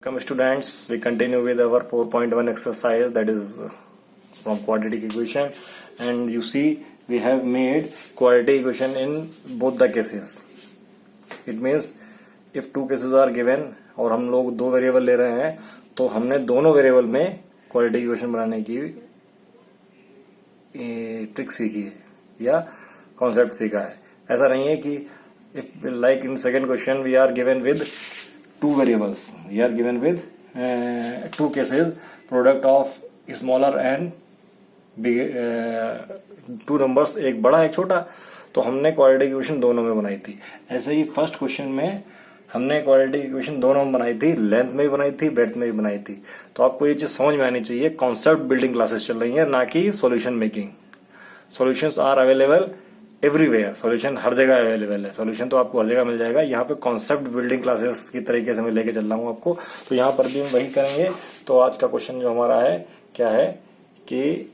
Welcome students, we continue with our 4.1 exercise, that is from quadratic equation, and you see we have made quadratic equation in both the cases. It means if two cases are given और हम लोग दो variable ले रहे हैं तो हमने दोनों वेरिएबल में क्वाड्रेटिक इक्वेशन बनाने की ट्रिक सीखी है या कॉन्सेप्ट सीखा है. ऐसा नहीं है कि if like in second question we are given with two variables, we are given with two cases, product of smaller and big, two numbers, एक बड़ा एक छोटा, तो हमने क्वाड्रेटिक इक्वेशन दोनों में बनाई थी. ऐसे ही फर्स्ट क्वेश्चन में हमने क्वाड्रेटिक इक्वेशन दोनों में बनाई थी, लेंथ में भी बनाई थी, ब्रेड्थ में भी बनाई थी. तो आपको ये चीज समझ में आनी चाहिए, कॉन्सेप्ट बिल्डिंग क्लासेस चल रही है, ना कि solution making. Solutions are available everywhere, solution हर जगह अवेलेबल है, सॉल्यूशन तो आपको हर जगह मिल जाएगा. यहाँ पे कॉन्सेप्ट बिल्डिंग क्लासेस की तरीके से मैं लेके चल रहा हूँ आपको, तो यहाँ पर भी हम वही करेंगे. तो आज का क्वेश्चन जो हमारा है क्या है कि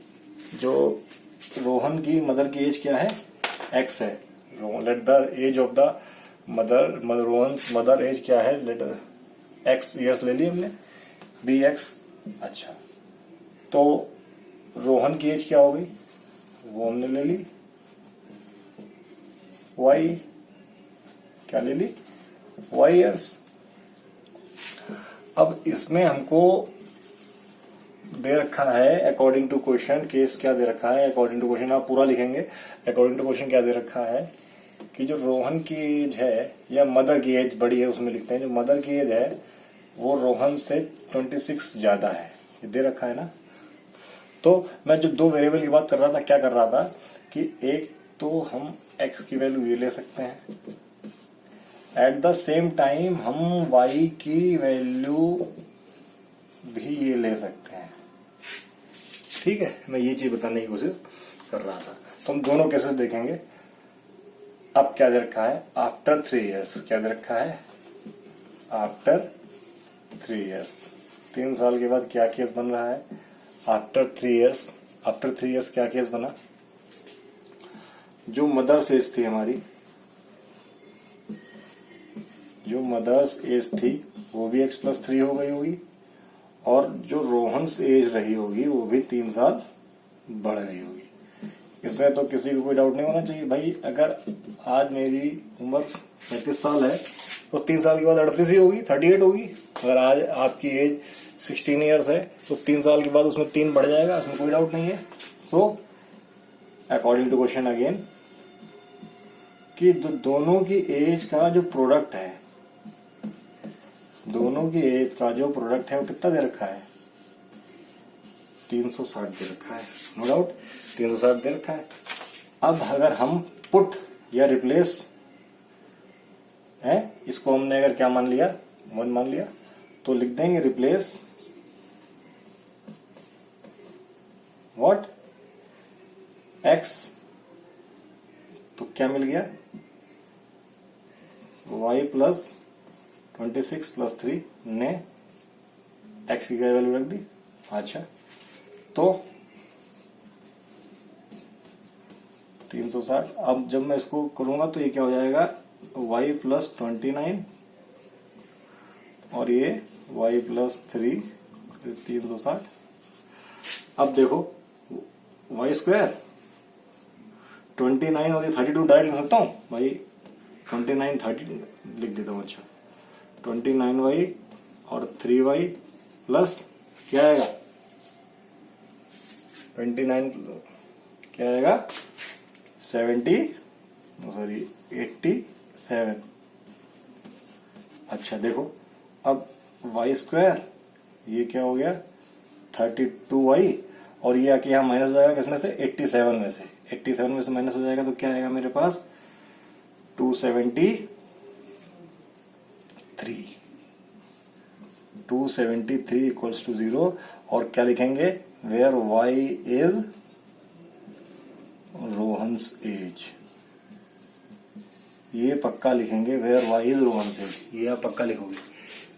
जो रोहन की मदर की एज क्या है, एक्स है. Let the age of the mother Rohan mother age क्या है, लेट एक्स ईयर्स ले ली हमने, बी एक्स. अच्छा, तो रोहन की एज क्या हो गई वो हमने ले ली, वाई क्या ले ली, वाई ईयर्स. अब इसमें हमको दे रखा है अकॉर्डिंग टू क्वेश्चन, केस क्या दे रखा है अकॉर्डिंग टू क्वेश्चन, आप पूरा लिखेंगे. अकॉर्डिंग टू क्वेश्चन क्या दे रखा है कि जो रोहन की एज है या मदर की एज बड़ी है, उसमें लिखते हैं जो मदर की एज है वो रोहन से 26 ज्यादा है, ये दे रखा है ना. तो मैं जो दो वेरिएबल की बात कर रहा था, क्या कर रहा था कि एक तो हम x की वैल्यू ये ले सकते हैं, एट द सेम टाइम हम y की वैल्यू भी ये ले सकते हैं. ठीक है, मैं ये चीज बताने की कोशिश कर रहा था. तो हम दोनों केसेस देखेंगे. अब क्या दे रखा है, आफ्टर 3 इयर्स, क्या दे रखा है, आफ्टर 3 इयर्स, 3 साल के बाद क्या केस बन रहा है, आफ्टर 3 इयर्स. आफ्टर 3 इयर्स क्या केस बना, जो मदर्स एज थी हमारी, जो मदर्स एज थी वो भी x+3 हो गई होगी, और जो रोहन्स एज रही होगी वो भी 3 साल बढ़ गई होगी. इसमें तो किसी को कोई डाउट नहीं होना चाहिए भाई. अगर आज मेरी उम्र 35 साल है तो 3 साल के बाद 38 ही होगी, 38 होगी. अगर आज आपकी एज 16 ईयर्स है तो 3 साल के बाद उसमें 3 बढ़ जाएगा, उसमें कोई डाउट नहीं है. तो अकॉर्डिंग टू क्वेश्चन अगेन कि दोनों की एज का जो प्रोडक्ट है, दोनों की एज का जो प्रोडक्ट है वो कितना दे रखा है, 360 दे रखा है. नो डाउट 360 दे रखा है. अब अगर हम पुट या रिप्लेस है, इसको हमने अगर क्या मान लिया, 1 मान लिया, तो लिख देंगे रिप्लेस व्हाट, x. तो क्या मिल गया, y प्लस 26 प्लस 3 ने x की क्या वैल्यू रख दी. अच्छा, तो 360. अब जब मैं इसको करूंगा तो ये क्या हो जाएगा, y प्लस 29 और ये y प्लस 3, 360. अब देखो y स्क्वायर 29 और ये 32 डायरेक्ट लिख सकता हूं भाई, 29 30 लिख देता हूं. अच्छा, 29y और 3y प्लस क्या आएगा, 29 क्या आएगा, 87. अच्छा देखो, अब y स्क्वायर ये क्या हो गया 32y, और ये आके यहाँ माइनस हो जाएगा किसमें से, 87 में से. 87 में से माइनस हो जाएगा तो क्या आएगा मेरे पास, 273 इक्वल्स टू 0. और क्या लिखेंगे, where y is Rohan's age. ये पक्का लिखेंगे, where y is Rohan's age. ये आप पक्का लिखोगे,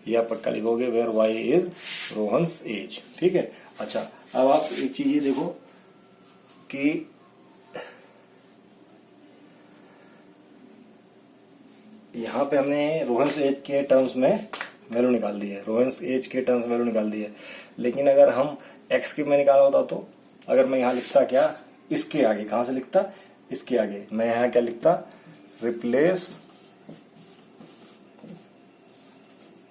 ये आप पक्का लिखोगे, where y is Rohan's age. ठीक है. अच्छा, अब आप एक चीज ये देखो कि यहां पे हमने रोहन्स एज के टर्म्स में वैल्यू निकाल दी है, रोहन एज के टर्म्स वैल्यू निकाल दी है। लेकिन अगर हम एक्स की में निकाला होता तो अगर मैं यहाँ लिखता क्या, इसके आगे, कहाँ से लिखता, इसके आगे, मैं यहाँ क्या लिखता, रिप्लेस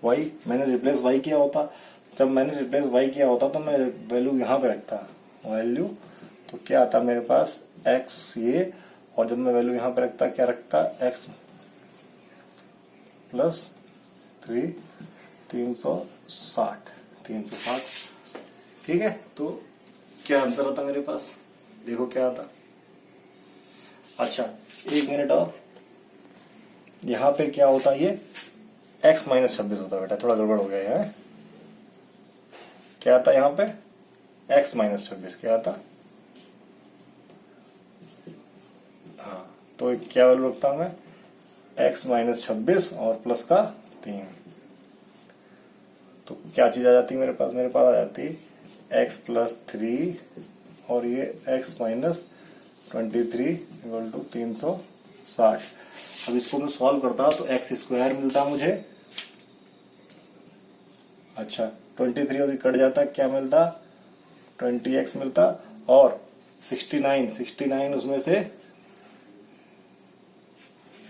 वाई। मैंने रिप्लेस वाई किया होता, जब मैंने रिप्लेस वाई किया होता तो मैं वैल्यू यहाँ पे रखता, वैल्यू तो क्या आता मेरे पास एक्स ये, और जब मैं वैल्यू यहाँ पे रखता क्या रखता, एक्स प्लस 360, ठीक है। तो क्या आंसर आता मेरे पास, देखो क्या आता। अच्छा 1 मिनट और, यहाँ पे क्या होता, ये x माइनस 26 होता बेटा, थोड़ा गड़बड़ हो गया है। क्या आता यहाँ पे, x माइनस 26 क्या आता, हाँ तो क्या वैल्यू रखता हूं मैं, x माइनस 26 और प्लस का 3, तो क्या चीज आ जाती मेरे पास आ जाती x प्लस 3 और ये x माइनस 23 इक्वल टू 360। अब इसको मैं सॉल्व करता तो एक्स स्क्वायर मिलता मुझे, अच्छा 23 और कट जाता, क्या मिलता 20x मिलता, और 69 उसमें से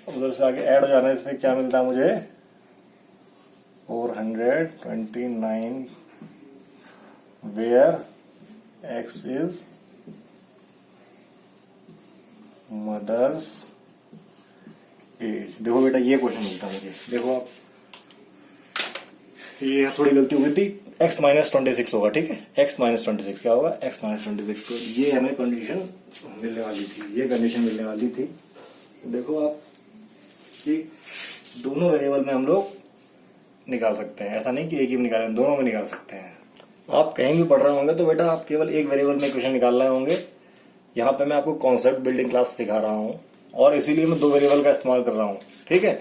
उधर से आगे ऐड हो जाना, इसमें क्या मिलता मुझे 429, where x is mother's age. देखो बेटा ये क्वेश्चन मिलता मुझे, देखो आप, ये थोड़ी गलती हो गई थी, x माइनस 26 होगा, ठीक है, x माइनस 26 क्या होगा, x माइनस 26, तो ये हमें कंडीशन मिलने वाली थी, ये कंडीशन मिलने वाली थी। देखो आप कि दोनों वेरिएबल में हम लोग निकाल सकते हैं, ऐसा नहीं कि एक ही में निकालें, दोनों में निकाल सकते हैं। आप कहीं भी पढ़ रहे होंगे तो बेटा आप केवल एक वेरिएबल में क्वेश्चन निकाल रहे होंगे। यहाँ पे मैं आपको कॉन्सेप्ट बिल्डिंग क्लास सिखा रहा हूँ और इसीलिए मैं 2 वेरिएबल का इस्तेमाल कर रहा हूँ, ठीक है।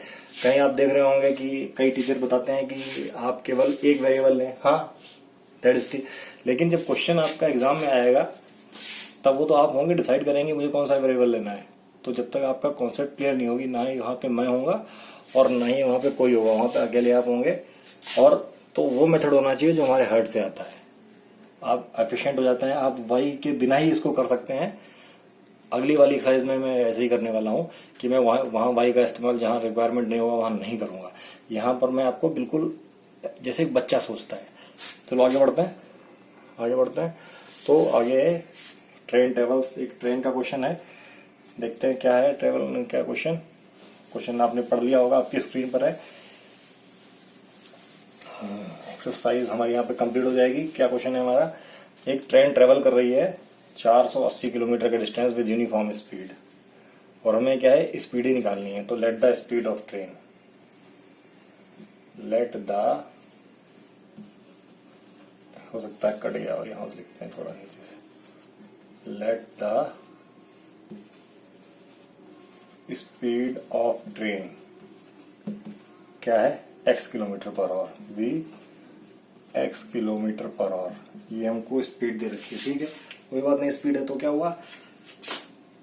कहीं आप देख रहे होंगे कि कई टीचर बताते हैं कि आप केवल एक वेरिएबल लें, हाँ दैट इज ठीक, लेकिन जब क्वेश्चन आपका एग्जाम में आएगा तब वो तो आप होंगे डिसाइड करेंगे मुझे कौन सा वेरिएबल लेना है। तो जब तक आपका कॉन्सेप्ट क्लियर नहीं होगी, ना ही वहाँ पे मैं होऊंगा और ना ही वहाँ पे कोई होगा, वहाँ पे अकेले आप होंगे, और तो वो मेथड होना चाहिए जो हमारे हार्ट से आता है। आप एफिशिएंट हो जाते हैं, आप वाई के बिना ही इसको कर सकते हैं। अगली वाली एक्सरसाइज में मैं ऐसे ही करने वाला हूँ कि मैं वहाँ वाई का इस्तेमाल जहाँ रिक्वायरमेंट नहीं होगा वहाँ नहीं करूँगा। यहाँ पर मैं आपको बिल्कुल जैसे एक बच्चा सोचता है। चलो आगे बढ़ते हैं। तो आगे ट्रेन ट्रेवल्स, एक ट्रेन का क्वेश्चन है, देखते हैं क्या है ट्रेवल क्या क्वेश्चन आपने पढ़ लिया होगा, आपकी स्क्रीन पर है। एक्सरसाइज हमारी यहाँ पे कंप्लीट हो जाएगी। क्या क्वेश्चन है हमारा, एक ट्रेन ट्रेवल कर रही है 480 किलोमीटर का डिस्टेंस विद यूनिफॉर्म स्पीड, और हमें क्या है स्पीड ही निकालनी है। तो let the speed of train, let the, हो सकता है कट गया और यहां से लिखते हैं थोड़ा नीचे से, let the speed of train क्या है x kilometre per hour, v x kilometre per hour, ये हमको स्पीड दे रखी है, ठीक है, कोई बात नहीं। स्पीड है तो क्या हुआ,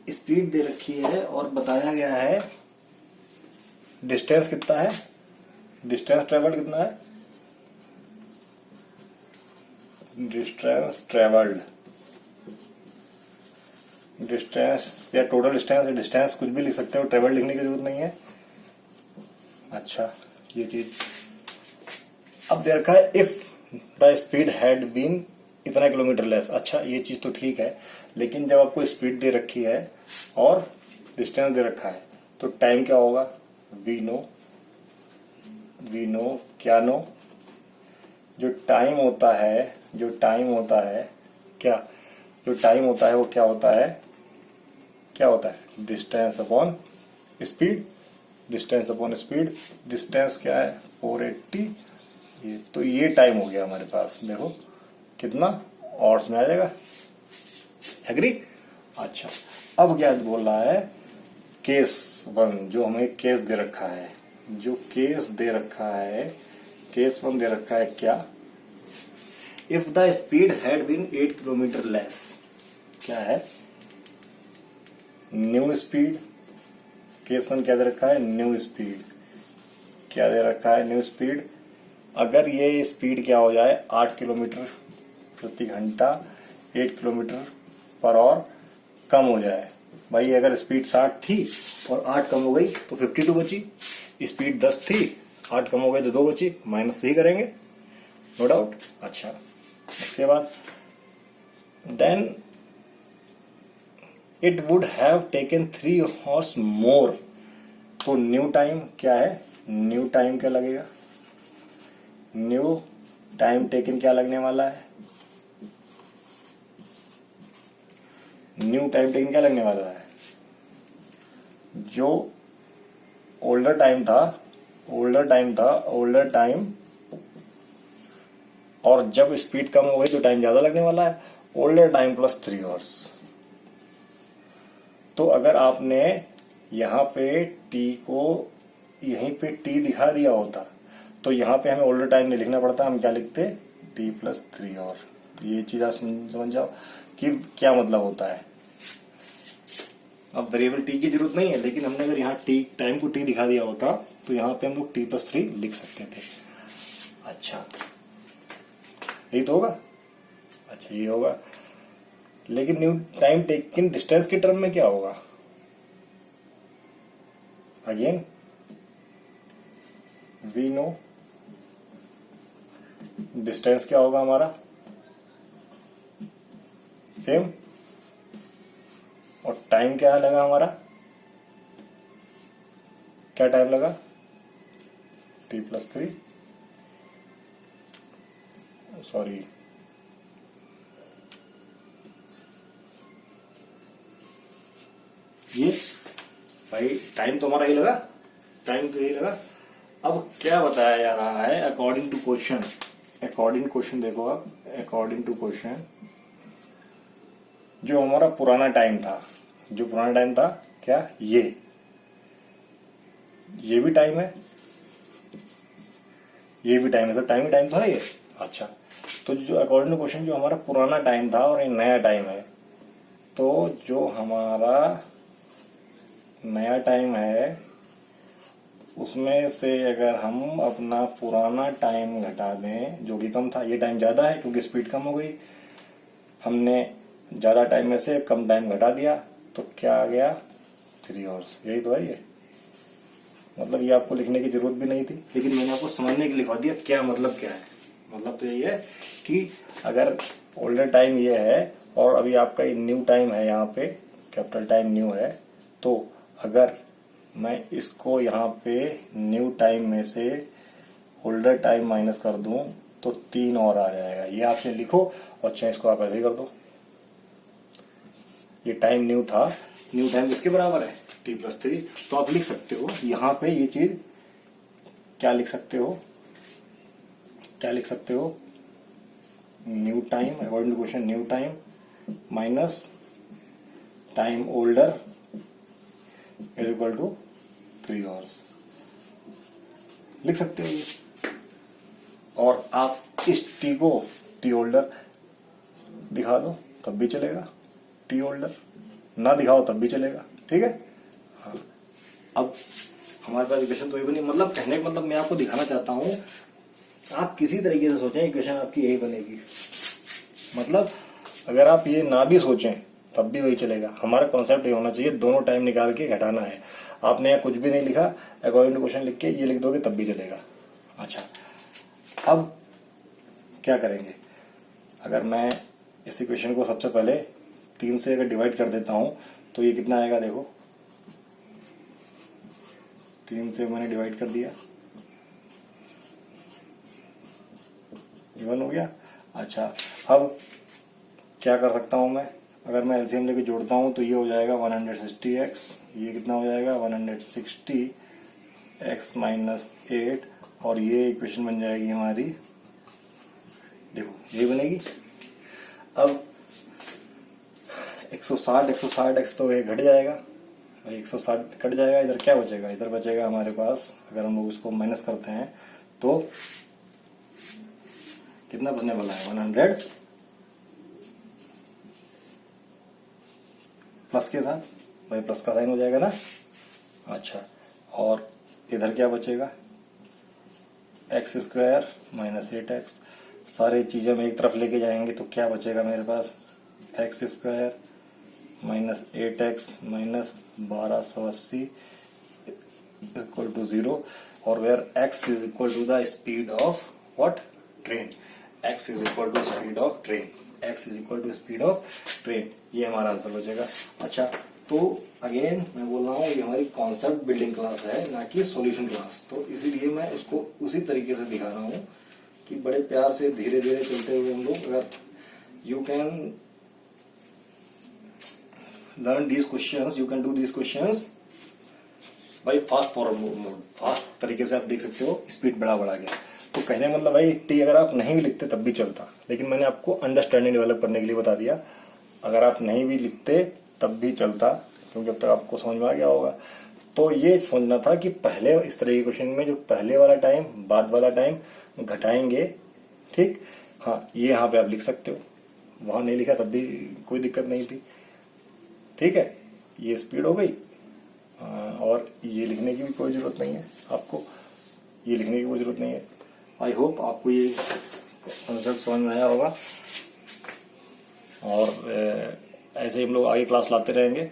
स्पीड दे रखी है और बताया गया है डिस्टेंस कितना है, डिस्टेंस ट्रेवल्ड कितना है, डिस्टेंस ट्रेवल्ड, डिस्टेंस या टोटल डिस्टेंस, डिस्टेंस कुछ भी लिख सकते हो, ट्रेवल लिखने की जरूरत नहीं है। अच्छा ये चीज अब दे रखा है, if the speed had been इतना किलोमीटर लेस। अच्छा ये चीज तो ठीक है, लेकिन जब आपको स्पीड दे रखी है और डिस्टेंस दे रखा है तो टाइम क्या होगा, वी नो क्या नो, जो टाइम होता है क्या, जो टाइम होता है वो क्या होता है डिस्टेंस अपॉन स्पीड, डिस्टेंस क्या है 480, ये तो ये टाइम हो गया हमारे पास, देखो कितना ऑर्स में आ जाएगा, एग्री। अच्छा अब क्या बोल रहा है, केस 1 जो हमें केस दे रखा है, केस 1 दे रखा है क्या, if the speed had been 8 kilometre less, क्या है न्यू स्पीड, केस 1 क्या दे रखा है न्यू स्पीड, क्या दे रखा है न्यू स्पीड अगर ये स्पीड क्या हो जाए 8 किलोमीटर प्रति घंटा 8 किलोमीटर पर आवर कम हो जाए, भाई अगर स्पीड 60 थी और 8 कम हो गई तो 52 बची, स्पीड 10 थी 8 कम हो गई तो 2 बची, माइनस से ही करेंगे, नो डाउट। अच्छा, इसके बाद then it would have taken 3 hours more, तो न्यू टाइम क्या है, न्यू टाइम क्या लगेगा, न्यू टाइम टेकन क्या लगने वाला है, न्यू टाइम टेकन क्या लगने वाला है, जो ओल्डर टाइम था और जब स्पीड कम हो गई तो टाइम ज्यादा लगने वाला है, ओल्डर टाइम प्लस 3 hours। तो अगर आपने यहाँ पे t को यहीं पे t दिखा दिया होता तो यहाँ पे हमें ओल्डर टाइम नहीं लिखना पड़ता, हम क्या लिखते t प्लस 3 hour। तो ये चीज आप समझ जाओ कि क्या मतलब होता है। अब वेरिएबल t की जरूरत नहीं है, लेकिन हमने अगर यहाँ t टाइम को t दिखा दिया होता तो यहाँ पे हम लोग t प्लस 3 लिख सकते थे। अच्छा, यही तो होगा। अच्छा, ये होगा, लेकिन न्यू टाइम टेकन डिस्टेंस के टर्म में क्या होगा, अगेन वी नो डिस्टेंस क्या होगा हमारा, सेम, और टाइम क्या लगा हमारा, क्या टाइम लगा, t प्लस 3, सॉरी ये भाई टाइम तो हमारा ही लगा, टाइम तो यही लगा। अब क्या बताया जा रहा है, अकॉर्डिंग टू क्वेश्चन देखो आप, अकॉर्डिंग टू क्वेश्चन जो हमारा पुराना टाइम था क्या, ये भी टाइम है, ये भी टाइम है, सब टाइम ही टाइम तो है ये। अच्छा, तो जो अकॉर्डिंग टू क्वेश्चन जो हमारा पुराना टाइम था और ये नया टाइम है, तो जो हमारा नया टाइम है उसमें से अगर हम अपना पुराना टाइम घटा दें जो कि कम था, ये टाइम ज्यादा है क्योंकि स्पीड कम हो गई, हमने ज्यादा टाइम में से कम टाइम घटा दिया, तो क्या आ गया 3 hours। यही तो है ये, मतलब ये आपको लिखने की जरूरत भी नहीं थी, लेकिन मैंने आपको समझने के लिए लिखवा दिया क्या मतलब क्या है। मतलब तो यही है कि अगर ओल्डर टाइम ये है और अभी आपका ये न्यू टाइम है, यहाँ पे कैपिटल टाइम न्यू है, तो अगर मैं इसको यहाँ पे न्यू टाइम में से ओल्डर टाइम माइनस कर दूं तो 3 और आ जाएगा। ये आपसे लिखो और चाहे इसको आप ऐसे ही कर दो। ये टाइम न्यू था, न्यू टाइम किसके बराबर है, t प्लस 3। तो आप लिख सकते हो यहाँ पे ये चीज क्या लिख सकते हो, new time according to question, new time minus time older is equal to 3 hours लिख सकते हो ये। और आप इस t को t ओल्डर दिखा दो तब भी चलेगा, t ओल्डर ना दिखाओ तब भी चलेगा, ठीक है। हाँ, अब हमारे पास इक्वेशन तो ये बनी, मतलब कहने का मतलब मैं आपको दिखाना चाहता हूं आप किसी तरीके से सोचें इक्वेशन आपकी यही बनेगी। मतलब अगर आप ये ना भी सोचें तब भी वही चलेगा। हमारा कॉन्सेप्ट ये होना चाहिए दोनों टाइम निकाल के घटाना है। आपने यहाँ कुछ भी नहीं लिखा, अकॉर्डिंग टू क्वेश्चन लिख के ये लिख दोगे तब भी चलेगा। अच्छा, अब क्या करेंगे, अगर मैं इस इक्वेशन को सबसे पहले 3 से अगर डिवाइड कर देता हूं तो ये कितना आएगा, देखो 3 से मैंने डिवाइड कर दिया, इवन हो गया। अच्छा, अब क्या कर सकता हूं मैं, अगर मैं एलसीएम लेके जोड़ता हूं तो ये हो जाएगा 160x, ये कितना हो जाएगा 160x माइनस 8, और ये इक्वेशन बन जाएगी हमारी, देखो ये बनेगी। अब 160x तो ये घट जाएगा, 160 कट जाएगा, इधर क्या बचेगा, इधर बचेगा हमारे पास, अगर हम लोग इसको माइनस करते हैं तो कितना बचने वाला है 100 प्लस के साथ, भाई प्लस का साइन हो जाएगा ना। अच्छा, और इधर क्या बचेगा, एक्स स्क्वायर माइनस 8x, सारी चीज़ें हम एक तरफ लेके जाएंगे तो क्या बचेगा मेरे पास, x square minus 8x minus 1280 equal to 0, और where x is equal to the speed of what, train, x is equal to speed of train, x is equal to speed of train, ये हमारा answer बचेगा। अच्छा, तो again मैं बोल रहा हूँ ये हमारी कॉन्सेप्ट बिल्डिंग क्लास है, ना कि सॉल्यूशन क्लास, तो इसीलिए मैं उसको उसी तरीके से दिखा रहा हूँ कि बड़े प्यार से धीरे धीरे चलते हुए हम लोग, अगर you can learn these questions, you can do these questions by fast forward mode, fast तरीके से आप देख सकते हो, स्पीड बढ़ा बढ़ा के। तो कहने का मतलब भाई टी अगर आप नहीं भी लिखते तब भी चलता, लेकिन मैंने आपको अंडरस्टैंडिंग डेवलप करने के लिए बता दिया, अगर आप नहीं भी लिखते तब भी चलता, क्योंकि अब तक आपको समझ में आ गया होगा। तो ये समझना था कि पहले इस तरह के क्वेश्चन में जो पहले वाला टाइम बाद वाला टाइम घटाएंगे, ठीक, हाँ ये यहाँ पे आप लिख सकते हो, वहां नहीं लिखा तब भी कोई दिक्कत नहीं थी, ठीक है, ये स्पीड हो गई, और ये लिखने की भी कोई जरूरत नहीं है आपको, ये लिखने की कोई जरूरत नहीं है। आई होप आपको ये कॉन्सेप्ट समझ में आया होगा, और ऐसे ही हम लोग आगे क्लास लाते रहेंगे,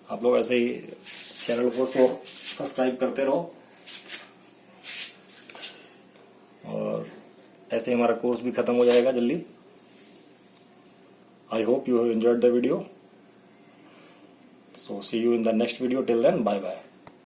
आप लोग ऐसे ही चैनल को तो सब्सक्राइब करते रहो, और ऐसे ही हमारा कोर्स भी खत्म हो जाएगा जल्दी। I hope you have enjoyed the video. So see you in the next video. Till then, bye bye.